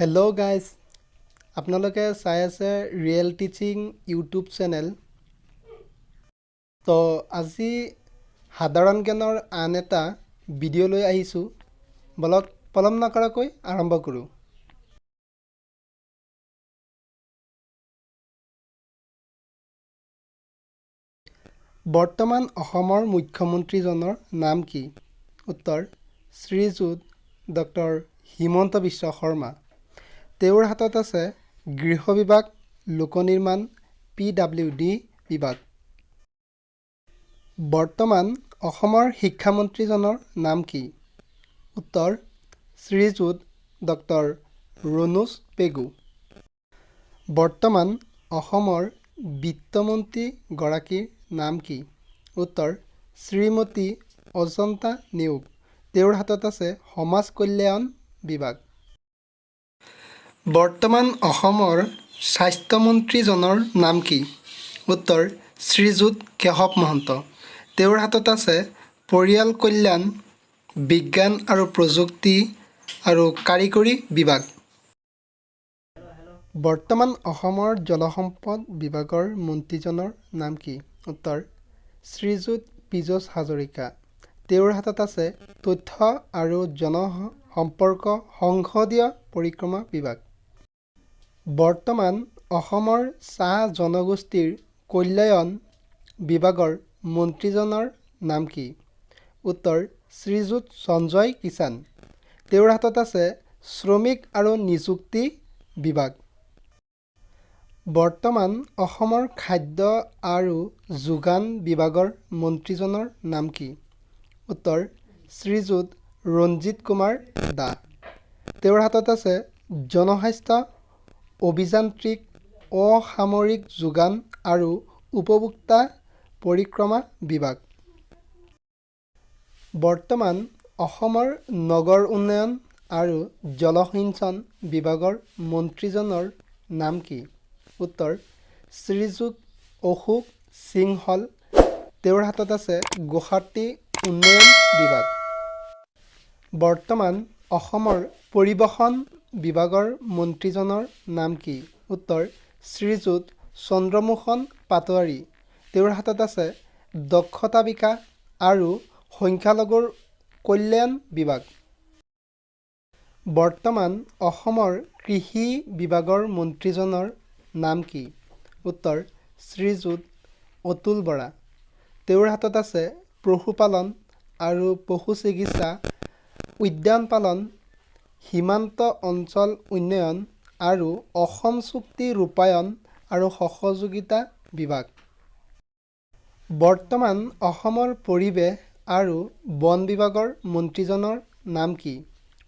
Hello guys, আপোনালোকে চাই আছে ৰিয়েল টিচিং ইউটিউব চেনেল। তো আজি সাধাৰণ জ্ঞানৰ আন এটা ভিডিঅ' লৈ আহিছোঁ। বলক পলম নকৰাকৈ আৰম্ভ কৰোঁ। বৰ্তমান অসমৰ মুখ্যমন্ত্ৰীজনৰ নাম কি? উত্তৰ শ্ৰীযুত ডক্টৰ হিমন্ত বিশ্ব শৰ্মা। তেওঁৰ হাতত আছে গৃহ বিভাগ, লোক নিৰ্মাণ, PWD বিভাগ। বৰ্তমান অসমৰ শিক্ষামন্ত্ৰীজনৰ নাম কি? উত্তৰ শ্ৰীযুত ডক্টৰ ৰণোজ পেগু। বৰ্তমান অসমৰ বিত্তমন্ত্ৰীগৰাকীৰ নাম কি? উত্তৰ শ্ৰীমতী অজন্তা নেওগ। তেওঁৰ হাতত আছে সমাজ কল্যাণ বিভাগ। বৰ্তমান অসমৰ স্বাস্থ্যমন্ত্ৰীজনৰ নাম কি? উত্তৰ শ্ৰীযুত কেশৱ মহন্ত। তেওঁৰ হাতত আছে পৰিয়াল কল্যাণ, বিজ্ঞান আৰু প্ৰযুক্তি আৰু কাৰিকৰী বিভাগ। বৰ্তমান অসমৰ জলসম্পদ বিভাগৰ মন্ত্ৰীজনৰ নাম কি? উত্তৰ শ্ৰীযুত পীযুষ হাজৰিকা। তেওঁৰ হাতত আছে তথ্য আৰু জনসম্পৰ্ক সংসদীয় পৰিক্ৰমা বিভাগ। বৰ্তমান অসমৰ চাহ জনগোষ্ঠীৰ কল্যাণ বিভাগৰ মন্ত্ৰীজনৰ নাম কি? উত্তৰ শ্ৰীযুত সঞ্জয় কিষাণ। তেওঁৰ হাতত আছে শ্ৰমিক আৰু নিযুক্তি বিভাগ। বৰ্তমান অসমৰ খাদ্য আৰু যোগান বিভাগৰ মন্ত্ৰীজনৰ নাম কি? উত্তৰ শ্ৰীযুত ৰঞ্জিত কুমাৰ দাস। তেওঁৰ হাতত আছে জনস্বাস্থ্য, অভিযান্ত্ৰিক, অসামৰিক যোগান আৰু উপভোক্তা পৰিক্ৰমা বিভাগ। বৰ্তমান অসমৰ নগৰ উন্নয়ন আৰু জলসিঞ্চন বিভাগৰ মন্ত্ৰীজনৰ নাম কি? উত্তৰ শ্ৰীযুত অশোক সিংহল। তেওঁৰ হাতত আছে গুৱাহাটী উন্নয়ন বিভাগ। বৰ্তমান অসমৰ পৰিবহণ বিভাগৰ মন্ত্ৰীজনৰ নাম কি? উত্তৰ শ্ৰীযুত চন্দ্ৰমোহন পাটোৱাৰী। তেওঁৰ হাতত আছে দক্ষতা বিকাশ আৰু সংখ্যালঘুৰ কল্যাণ বিভাগ। বৰ্তমান অসমৰ কৃষি বিভাগৰ মন্ত্ৰীজনৰ নাম কি? উত্তৰ শ্ৰীযুত অতুল বৰা। তেওঁৰ হাতত আছে পশুপালন আৰু পশু চিকিৎসা, উদ্যান পালন, সীমান্ত অঞ্চল উন্নয়ন আৰু অসম চুক্তি ৰূপায়ণ আৰু সহযোগিতা বিভাগ। বৰ্তমান অসমৰ পৰিৱেশ আৰু বন বিভাগৰ মন্ত্ৰীজনৰ নাম কি?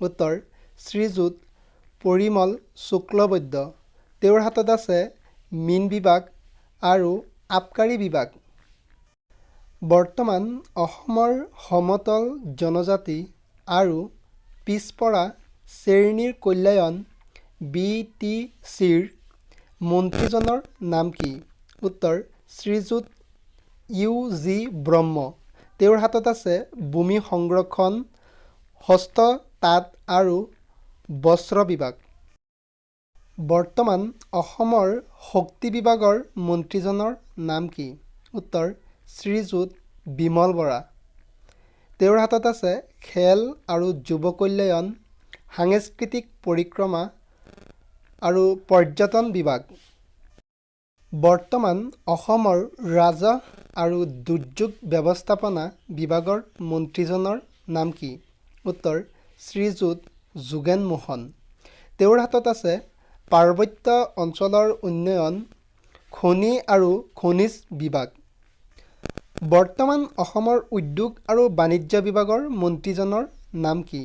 উত্তৰ শ্ৰীযুত পৰিমল শুক্লবৈদ্য। তেওঁৰ হাতত আছে মীন বিভাগ আৰু আবকাৰী বিভাগ। বৰ্তমান অসমৰ সমতল জনজাতি আৰু পিছপৰা শ্ৰেণীৰ কল্যাণ BTCৰ মন্ত্ৰীজনৰ নাম কি? উত্তৰ শ্ৰীযুত UG ব্ৰহ্ম। তেওঁৰ হাতত আছে ভূমি সংৰক্ষণ, হস্ত তাঁত আৰু বস্ত্ৰ বিভাগ। বৰ্তমান অসমৰ শক্তি বিভাগৰ মন্ত্ৰীজনৰ নাম কি? উত্তৰ শ্ৰীযুত বিমল বৰা। তেওঁৰ হাতত আছে খেল আৰু যুৱ কল্যাণ, সাংস্কৃতিক পৰিক্ৰমা আৰু পৰ্যটন বিভাগ। বৰ্তমান অসমৰ ৰাজহ আৰু দুৰ্যোগ ব্যৱস্থাপনা বিভাগৰ মন্ত্ৰীজনৰ নাম কি? উত্তৰ শ্ৰীযুত যোগেন মোহন। তেওঁৰ হাতত আছে পাৰ্বত্য অঞ্চলৰ উন্নয়ন, খনি আৰু খনিজ বিভাগ। বৰ্তমান অসমৰ উদ্যোগ আৰু বাণিজ্য বিভাগৰ মন্ত্ৰীজনৰ নাম কি?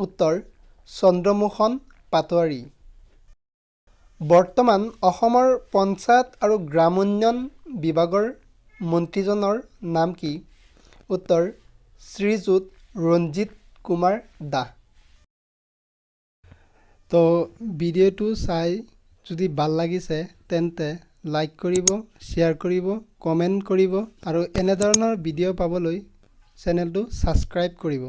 উত্তৰ চন্দ্ৰমোহন পাটোৱাৰী। বৰ্তমান অসমৰ পঞ্চায়ত আৰু গ্ৰাম উন্নয়ন বিভাগৰ মন্ত্ৰীজনৰ নাম কি? উত্তৰ শ্ৰীযুত ৰঞ্জিত কুমাৰ দাস। তো ভিডিঅ'টো চাই যদি ভাল লাগিছে তেন্তে লাইক কৰিব, শ্বেয়াৰ কৰিব, কমেণ্ট কৰিব আৰু এনেধৰণৰ ভিডিঅ' পাবলৈ চেনেলটো ছাবস্ক্ৰাইব কৰিব।